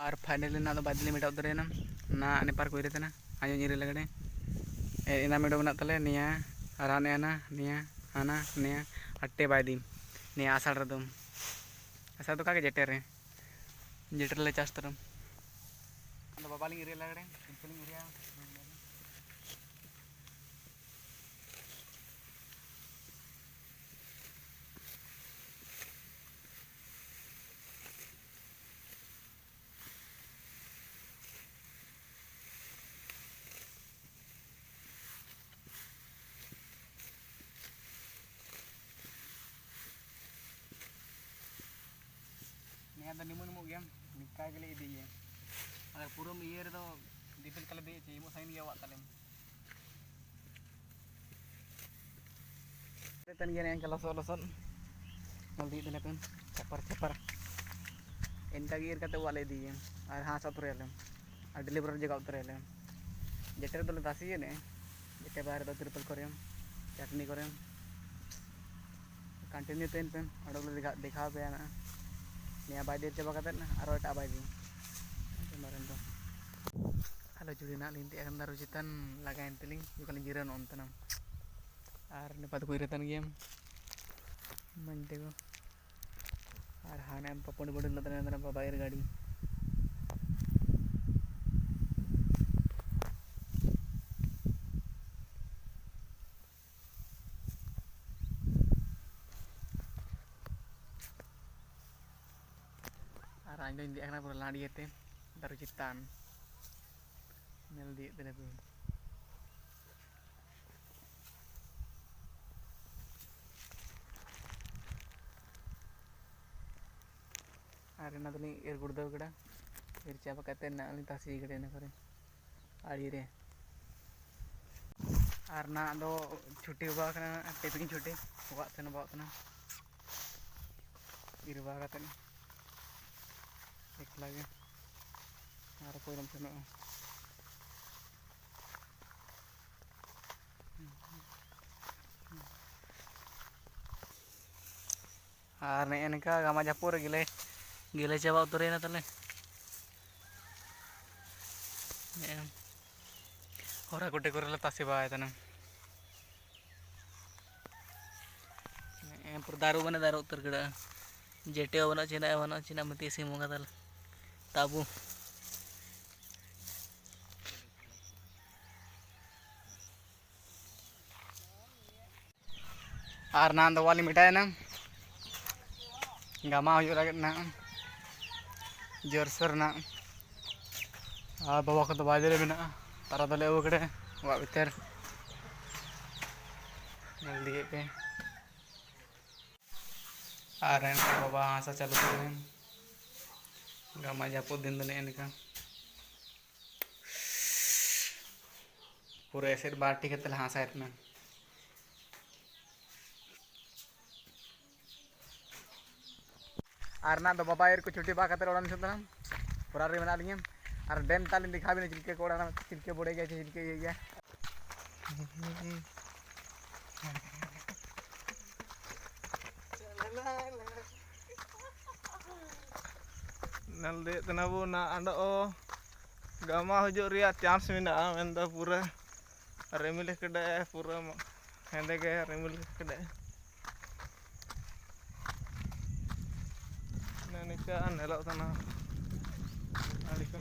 और फाइनली ना तो बादली मेटा उतरेना ना नेपार को इरेतना आयो nyiri लगड़े ina medo menak tale nia arane ana nia ana nia atte baidi nia asal redum asal to kage jeter le chas taram ando babaling iri लगड़े simpeling iria nia da nimun mo gem nikai gele idiye agar purum iyer do dipel kala de ci mo sain ya wa talem tan gene yang losot naldi tene kan chapar इनका गिर करते वाले दिए और हाँ सब उतरे और डिलीवर जगह उतरे जेटे तो दासी ने जेटे बाहर तो ट्रिपल करें चटनी करें कंटिन्यू तेन पे और दिखा पे ना निया बाई देर चाबा करते ना और एटा बाई दी मारन तो हेलो जुड़ी ना लिंती अकन दारू चितन लगाइन तेलिंग जुकलिंग जिरन ओंतना और निपात को इरेतन गेम मंटे को और हाँ ना पपड़ बड़े लतन बाबायर गाड़ी और आइंदो इंदी अकना पूरा लाड़ी येते दारू चितान नेल दी तेने पे और ना तली एर गुड़दव गड़ा एर चाबा करते ना अली तासी गड़े ना करे आड़ी रे और ना दो छुट्टी हुआ करना टिफिन छुट्टी हुआ तना बहुत ना एर हुआ करते ना एक लगे और कोई रम सुनो और ने इनका गामा जापुर गिले गिले चाबा उतरे ना तले होरा गुड्डे कोरला तासी बाय तना पर दारू बने दारू उतर गड़ा जेटे बना चिना मती सिमोगा तल ताबू और ना दो वाली मिठाई ना गामा हो लगे ना जोरसोर ना और बाबा को तो बाजे में ना तारा दले वो कड़े वा भीतर जल्दी पे और बाबा हाँसा चालू कर गामा जापो दिन दने इनका पूरा ऐसे बाटी के तल हाँसा इतना और ना तो बाबा को छुट्टी बा खाते ओड़ा निसुतना पूरा रे बना लिए और डैम तालिन दिखा भी नहीं चिलके को ओड़ा चिलके बोड़े गए चिलके ये गया नल दे तना बो ना अंडो गामा हजो रिया चांस मेना मेंदा पूरा रेमिल कड़े पूरा हेंदे के रेमिल कड़े निका नेलो तना आलिको